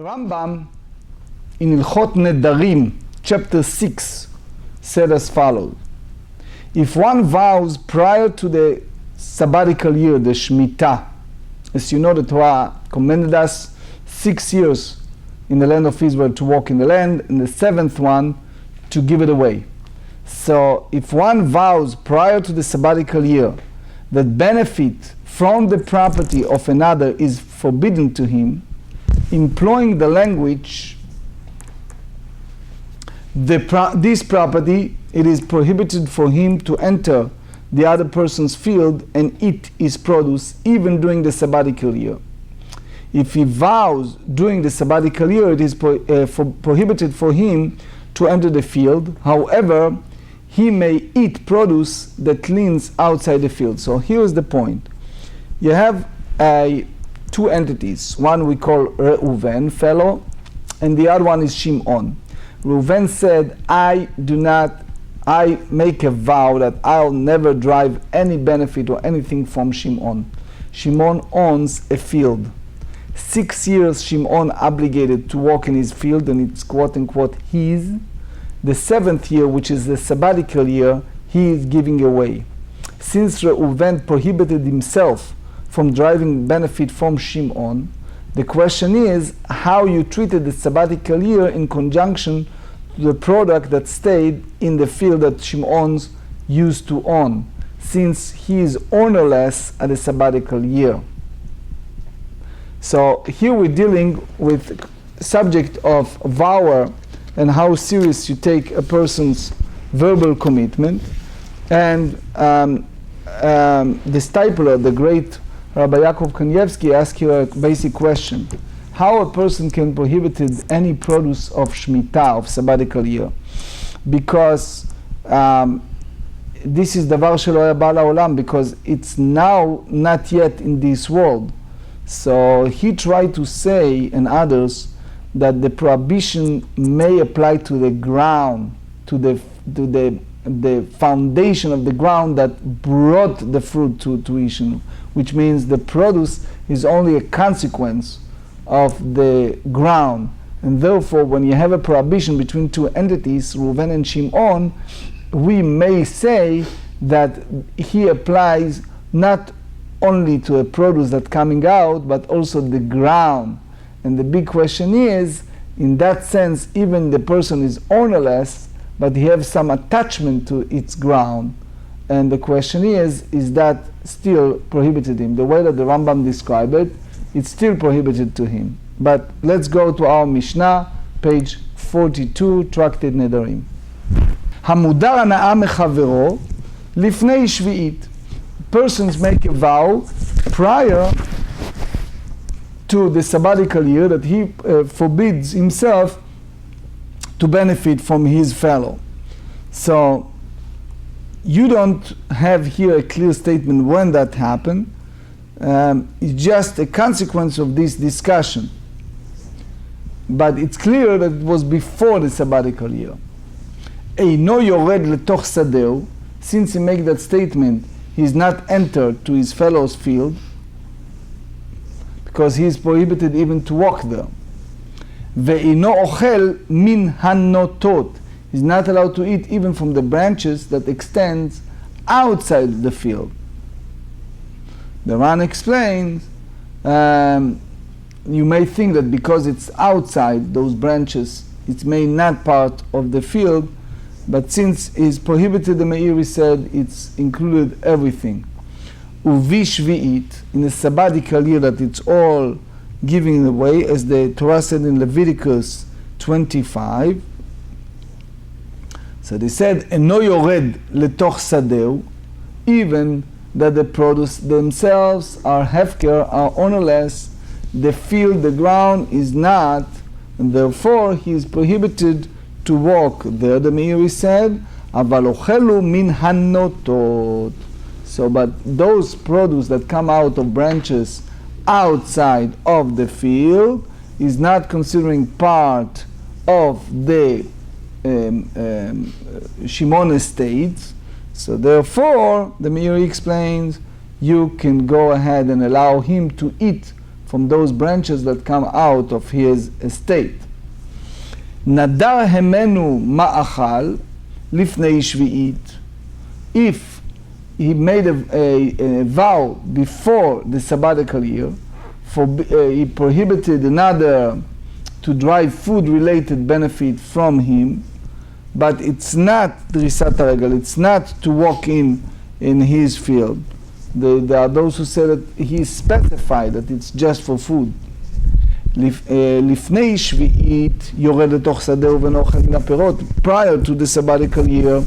Rambam in Ilchot Nedarim, chapter 6, said as follows. If one vows prior to the sabbatical year, the Shemitah, as you know, the Torah commanded us 6 years in the land of Israel to walk in the land, and the 7th one to give it away. So if one vows prior to the sabbatical year that benefit from the property of another is forbidden to him, employing the language, this property, it is prohibited for him to enter the other person's field and eat his produce even during the sabbatical year. If he vows during the sabbatical year, it is prohibited for him to enter the field. However, he may eat produce that leans outside the field. So here's the point. You have two entities. One we call Reuven, fellow, and the other one is Shimon. Reuven said, I make a vow that I'll never drive any benefit or anything from Shimon. Shimon owns a field. 6 years Shimon obligated to walk in his field, and it's quote unquote his. The 7th year, which is the sabbatical year, he is giving away. Since Reuven prohibited himself from driving benefit from Shimon, the question is how you treated the sabbatical year in conjunction to the product that stayed in the field that Shimon's used to own, since he is ownerless at the sabbatical year. So here we're dealing with subject of vow and how serious you take a person's verbal commitment. And the stipler, the great Rabbi Yaakov Kanievsky, asked you a basic question. How a person can prohibit any produce of Shemitah, of sabbatical year? Because this is davar shelo haya ba la'olam, because it's now not yet in this world. So he tried to say, and others, that the prohibition may apply to the ground, to the foundation of the ground that brought the fruit to Ishinu, which means the produce is only a consequence of the ground. And therefore, when you have a prohibition between two entities, Reuven and Shimon, we may say that he applies not only to a produce that's coming out, but also the ground. And the big question is, in that sense, even the person is ownerless, but he has some attachment to its ground. And the question is that still prohibited him? The way that the Rambam described it, it's still prohibited to him. But let's go to our Mishnah, page 42, Tractate Nedarim. המודר הנאה מחברו לפני שביעית. Persons make a vow prior to the sabbatical year that he forbids himself to benefit from his fellow. So you don't have here a clear statement when that happened. It's just a consequence of this discussion. But it's clear that it was before the sabbatical year. אינו יורד לתוך שדהו, since he makes that statement, he's not entered to his fellow's field, because he is prohibited even to walk there. ואינו אוכל מן הנוטות, he's not allowed to eat even from the branches that extends outside the field. The Ran explains, you may think that because it's outside those branches, it may not part of the field, but since it's prohibited, the Meiri said it's included everything. Uvi shvi'it, in the sabbatical year that it's all giving away, as the Torah said in Leviticus 25. So they said, eno yored letoch sadeu, even that the produce themselves are hefker, are ownerless, the field, the ground is not, and therefore he is prohibited to walk there. The Meiri said, aval ochelu min hanotot. So, but those produce that come out of branches outside of the field is not considering part of the Shimon estate. So therefore, the Meiri explains, you can go ahead and allow him to eat from those branches that come out of his estate. Nadar hemenu ma'achal lifnei shvi'it. If he made a vow before the sabbatical year, he prohibited another to derive food-related benefit from him, but it's not drisat haregel, it's not to walk in his field. There are those who say that he specified that it's just for food. לפני שביעית יורד לתוך שדהו ונאכל מן הפירות. Prior to the sabbatical year,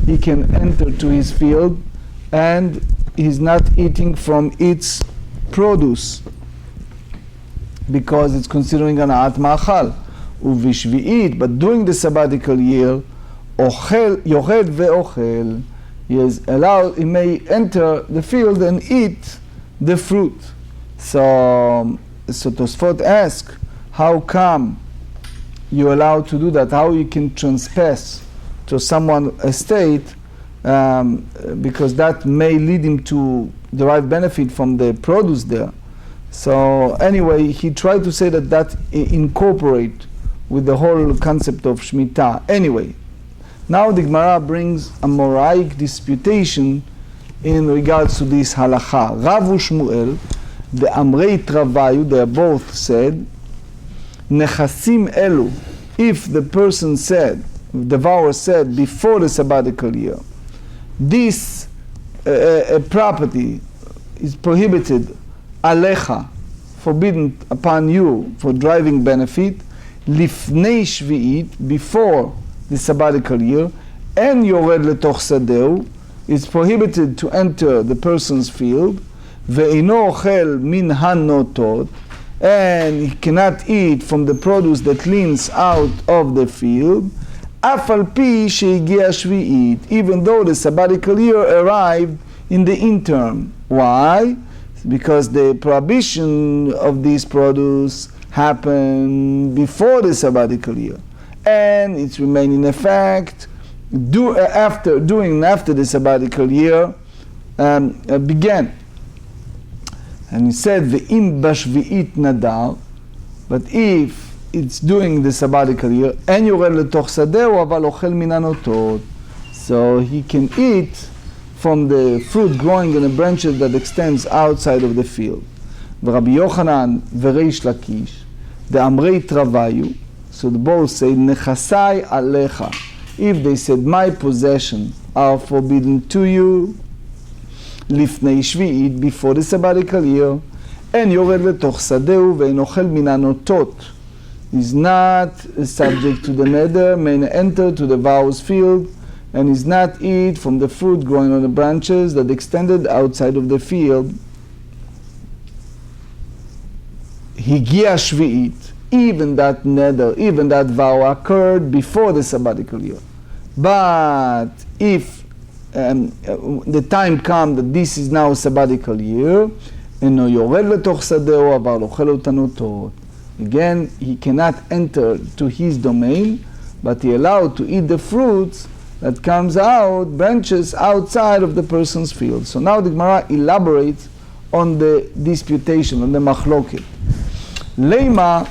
he can enter to his field and he's not eating from its produce because it's considering הנעת מאכל. ובשביעית, but during the sabbatical year, יורד ואוכל. He is allowed, he may enter the field and eat the fruit. So Tosfot asks, how come you're allowed to do that? How you can trespass to someone's estate, because that may lead him to derive benefit from the produce there. So anyway, he tried to say that incorporate with the whole concept of Shemitah. Anyway, now the Gemarrah brings a Moraic disputation in regards to this halacha. Rav u'Shmuel, the Amrei Travayu, they both said, Nechasim elu, if the person said, the vower said before the sabbatical year, this property is prohibited, alecha, forbidden upon you for driving benefit, lifnei shvi'it, before the sabbatical year, and yored letoch sadeu, is prohibited to enter the person's field, ve'ino ochel min hanotot, and he cannot eat from the produce that leans out of the field, af al pi shehigia shvi'it, even though the sabbatical year arrived in the interim. Why? Because the prohibition of this produce happened before the sabbatical year, and it's remained in effect after the sabbatical year began. And he said, "Ve'im bashvi'it nadar," but if it's during the sabbatical year, and yored letoch sadeu aval ochel min hanotot, so he can eat from the fruit growing in the branches that extends outside of the field. Rabbi Yochanan v'Reish Lakish, the Amrei Travayu, so the both say nechasai alecha. If they said my possessions are forbidden to you, לפני שביעית, before the sabbatical year, and yored לתוך שדהו ואין אוכל מן הנוטות, is not subject to the neder, may enter to the vows field, and is not eat from the fruit growing on the branches that extended outside of the field. הגיע שביעית, even that neder, even that vow occurred before the sabbatical year. But if the time comes that this is now a sabbatical year, אינו יורד לתוך שדהו, אבל אוכל אותנותות. Again, he cannot enter to his domain, but he allowed to eat the fruits that comes out, branches outside of the person's field. So now the Gemarrah elaborates on the disputation, on the machloket. Leima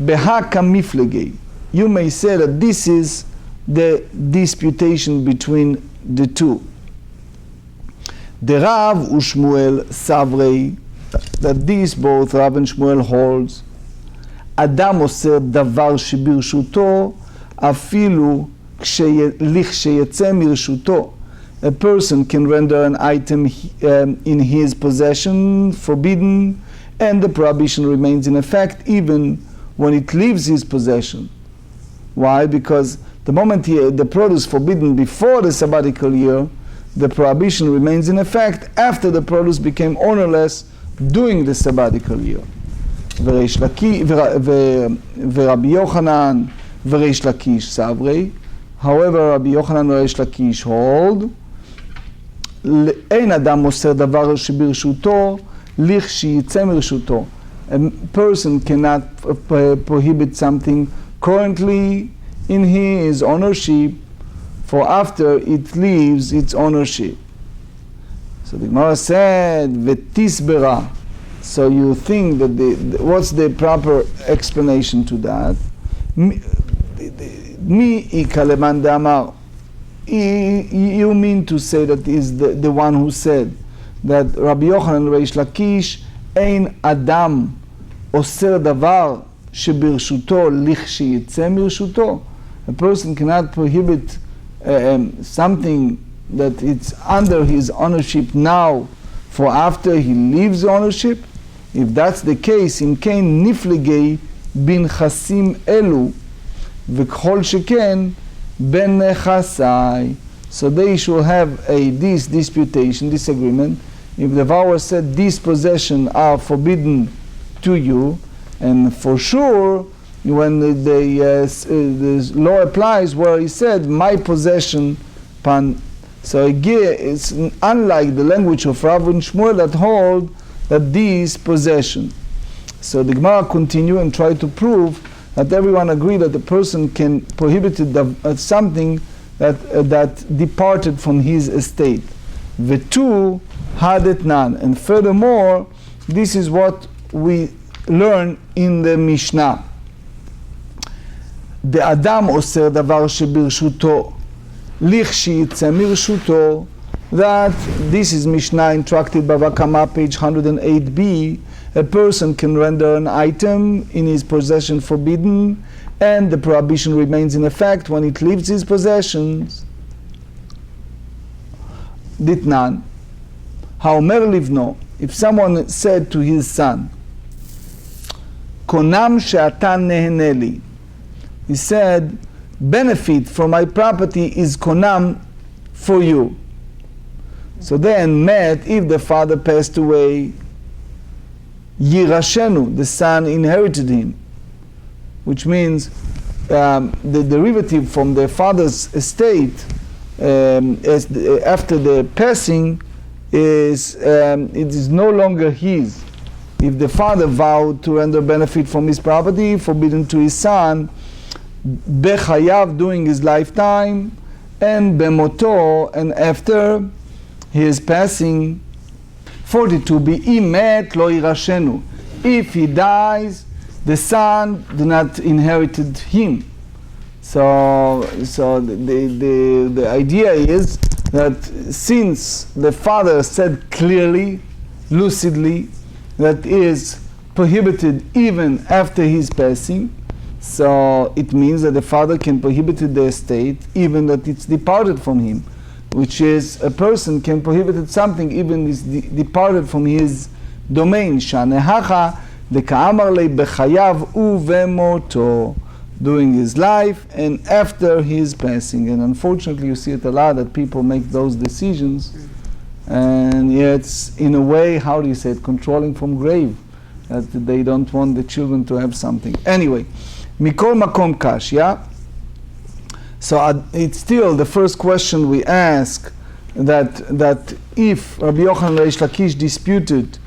behaka miflegei. You may say that this is the disputation between the two. The Rav u'Shmuel savrei, that these both Rav and Shmuel holds, Adam oser davar shebirshutto afilu liksheyetze mirshutto. A person can render an item in his possession forbidden, and the prohibition remains in effect even when it leaves his possession. Why? Because the moment the produce forbidden before the sabbatical year, the prohibition remains in effect after the produce became ownerless during the sabbatical year. ורבי יוחנן וריש לקיש סברי. However, Rabbi Yochanan וריש לקיש hold, אין אדם מוסר דבר שברשותו לכשיצא מרשותו. A person cannot prohibit something currently in his ownership for after it leaves its ownership. So the Gemara said, V'tisbera. So you think that what's the proper explanation to that? Mi ikaleman de'amar. You mean to say that is the one who said that Rabbi Yochanan Reish Lakish ein adam oser davar shebirshuto lichshiyitze mirshuto. A person cannot prohibit something that it's under his ownership now for after he leaves ownership. If that's the case, אם כן נפלגי בנכסים אלו וכל שכן בנכסי. So they should have this disputation, disagreement. If the vower said these possessions are forbidden to you, and for sure when the law applies where he said my possession pan. So again, it's unlike the language of Rav and Shmuel that hold that these possession. So the Gemara continue and try to prove that everyone agree that the person can prohibit something that departed from his estate. Vetu hadet nan. And furthermore, this is what we learn in the Mishnah. The Adam oser davar shebirshuto lichshiyitze mirshuto. That this is Mishnah in Tractate Bava Kama, page 108b. A person can render an item in his possession forbidden, and the prohibition remains in effect when it leaves his possessions. Ditnan, haomer livno, if someone said to his son, konam she'ata neheneli, he said, benefit from my property is konam for you. So then, met, if the father passed away, yirashenu, the son inherited him, which means the derivative from the father's estate after the passing is it is no longer his. If the father vowed to render benefit from his property, forbidden to his son, bechayav during his lifetime, and bemoto, and after his passing. 42. Bi'imet lo yirashenu. If he dies, the son do not inherit him. So the idea is that since the father said clearly, lucidly, that is prohibited even after his passing, so it means that the father can prohibit the estate even that it's departed from him, which is a person can prohibit something even is departed from his domain. Shanehacha the ka'amar le bechayav uvemoto, during his life and after his passing. And unfortunately you see it a lot that people make those decisions, and it's in a way, how do you say it, controlling from grave, that they don't want the children to have something. Anyway, mikol makom kash, yeah? So it's still the first question we ask, that if Rabbi Yochanan Reish Lakish disputed,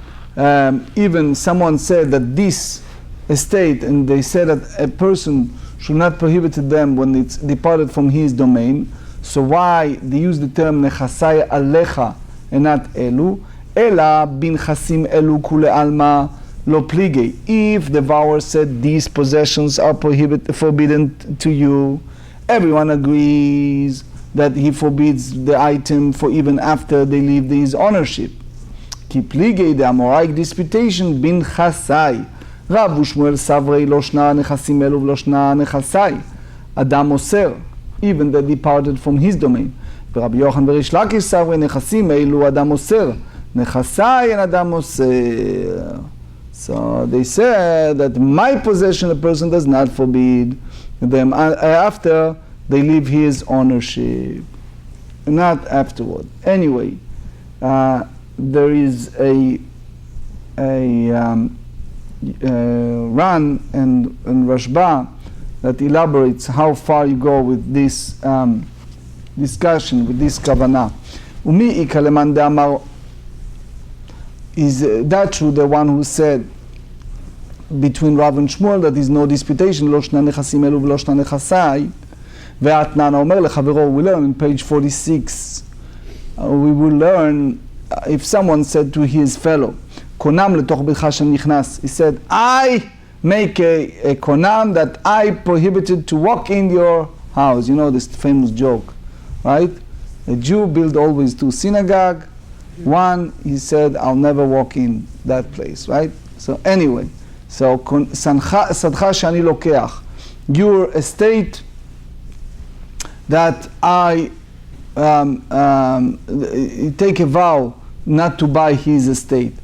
even someone said that this estate, and they said that a person should not prohibit them when it's departed from his domain, so why they use the term nechasai alecha and not elu? Ela bin chasim elu kule alma lo plige. If the vower said these possessions are forbidden to you, everyone agrees that he forbids the item for even after they leave his ownership. Ki plige, the Amoraic disputation, bin chasai. Rav Shmuel savrei lo shna nechasim elu v'lo shna nechasai. Adam oser, even that departed from his domain. Rabbi Yochanan Reish Lakish savrei nechasim elu Adam oser. Nechasai and Adam oser. So they said that my possession a person does not forbid them after they leave his ownership, not afterward. Anyway, there is a Ran and Rashba that elaborates how far you go with this discussion, with this kavanah. Umi ikaleman de'amar, is that true, the one who said between Rav and Shmuel that there is no disputation, lo shna nechasim elu v'lo shna nechasai, ve'atnan omer lechavero, we learn in page 46, we will learn if someone said to his fellow, קונם לתוך ביתך שנכנס. He said, I make a konam that I prohibited to walk in your house. You know this famous joke, right? A Jew built always 2 synagogues. One, he said, I'll never walk in that place, right? So anyway, so sadcha shani lokeach, your estate that I take a vow not to buy his estate.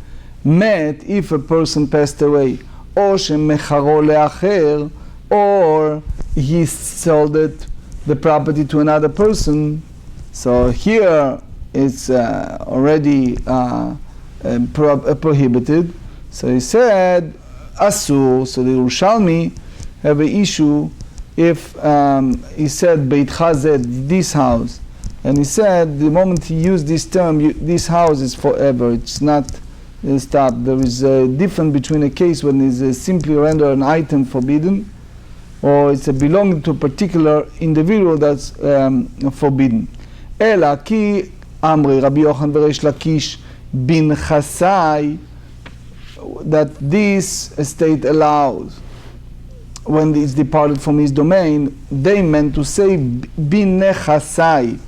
Met, if a person passed away, or shemecharo leacher, or he sold it, the property to another person. So here it's already prohibited. So he said, asur. So the Yerushalmi have an issue if he said beitcha zed, this house, and he said the moment he used this term, this house is forever. It's not stopped. There is a difference between a case when it's simply render an item forbidden, or it's a belonging to a particular individual that's forbidden. Ela ki amri Rabbi Yochanan v'Reish Lakish bin chasai, that this estate allows when it's departed from his domain. They meant to say bin nechasai,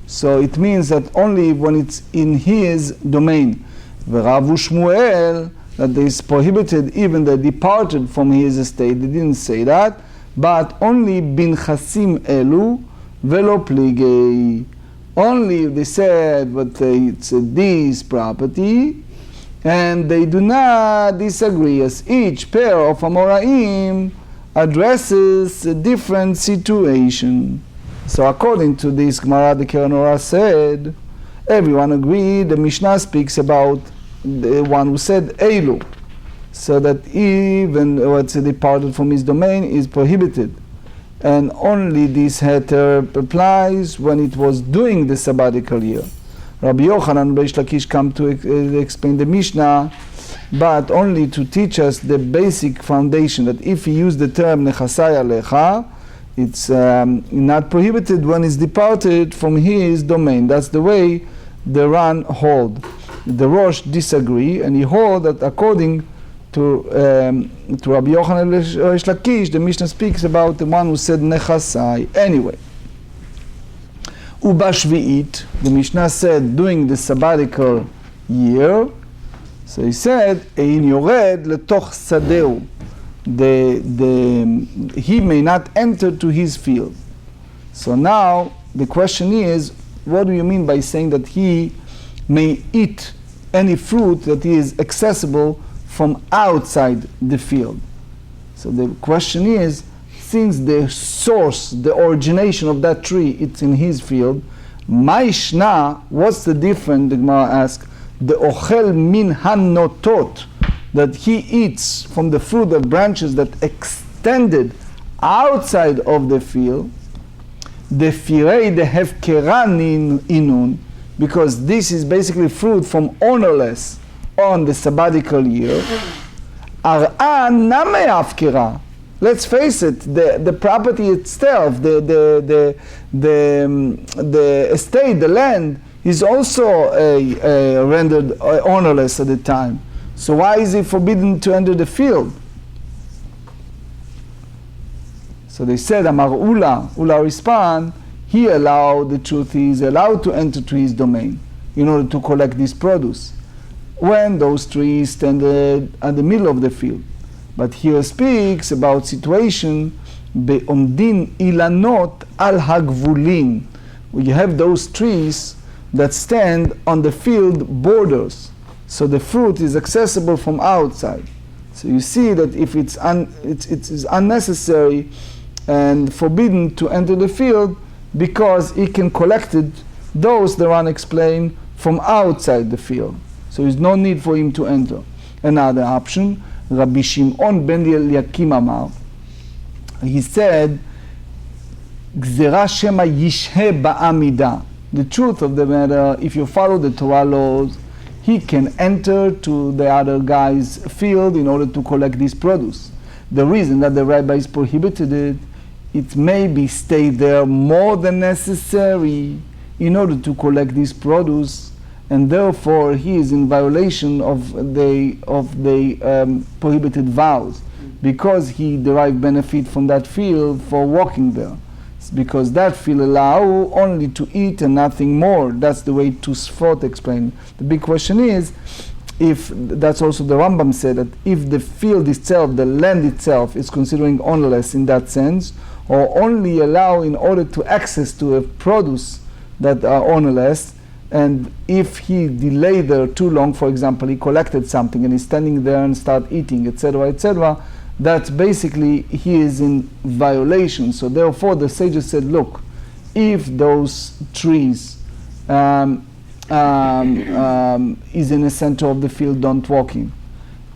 so it means that only when it's in his domain. V'Rav Shmuel, that is prohibited even the departed from his estate. They didn't say that, but only bin chasim elu velo pligei. Only if they said, but it's this property, and they do not disagree, as each pair of Amoraim addresses a different situation. So according to this Gemara, the Keranora said, everyone agreed. The Mishnah speaks about the one who said Eilu, so that even what's departed from his domain is prohibited. And only this heter applies when it was during the sabbatical year. Rabbi Yochanan and Reish Lakish come to explain the Mishnah, but only to teach us the basic foundation, that if he used the term nechasai alecha, it's not prohibited when it's departed from his domain. That's the way the Ran hold. The Rosh disagree, and he hold that according to Rabbi Yochanan and Reish Lakish, the Mishnah speaks about the one who said nechasai. Anyway, Uba Shvi'it, the Mishnah said during the sabbatical year, so he said, Ein yored letoch sadeu, he may not enter to his field. So now the question is, what do you mean by saying that he may eat any fruit that is accessible from outside the field? So the question is, since the source, the origination of that tree, it's in his field, Maishna, what's the difference, the Gemara asks, the ochel min hanotot, that he eats from the fruit of branches that extended outside of the field, the firei the hefkeran inun, because this is basically fruit from ownerless on the sabbatical year. Ar'a name afkera. Let's face it, the property itself, the estate, the land, is also rendered ownerless at the time. So why is it forbidden to enter the field? So they said, Amar Ula respond, he allowed, the truth is allowed to enter to his domain in order to collect this produce, when those trees stand at the middle of the field. But here speaks about situation be'omdin ilanot al hagvulin, where you have those trees that stand on the field borders, so the fruit is accessible from outside. So you see that if it is unnecessary and forbidden to enter the field, because he can collect it, those the Ran explain, from outside the field. So there's no need for him to enter. Another option, Rabbi Shimon ben Eliakim Amar, he said, Gzera shema yishhe ba'amida. The truth of the matter, if you follow the Torah laws, he can enter to the other guy's field in order to collect this produce. The reason that the rabbis prohibited it, it may be stay there more than necessary in order to collect this produce, and therefore he is in violation of the prohibited vows, because he derived benefit from that field for walking there. It's because that field allow only to eat and nothing more. That's the way Tosfot explained. The big question is, if that's also the Rambam said, that if the field itself, the land itself, is considering ownerless in that sense, or only allow in order to access to a produce that are ownerless, and if he delayed there too long, for example, he collected something and he's standing there and start eating, etc., etc., that basically he is in violation. So therefore the sages said, look, if those trees is in the center of the field, don't walk in.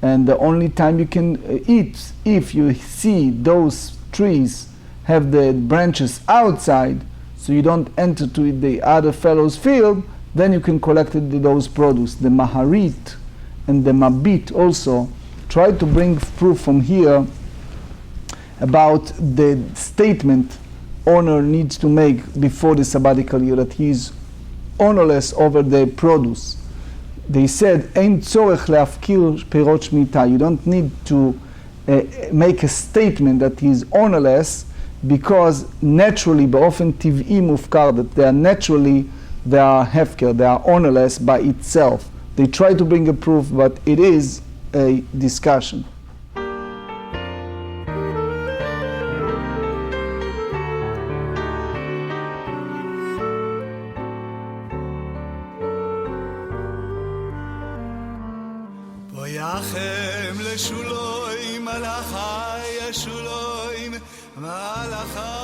And the only time you can eat, if you see those trees have the branches outside, so you don't enter to the other fellow's field, then you can collect those produce. The Maharit and the Mabit also try to bring proof from here about the statement owner needs to make before the sabbatical year, that he is ownerless over the produce. They said, "Ein tzorech leafkir perot shmita." You don't need to make a statement that he is ownerless, because naturally, באופן טבעי מופקר, that they are hefker, they are ownerless by itself. They try to bring a proof, but it is a discussion. Boyachem leshuloim malachai yeshuloim malachai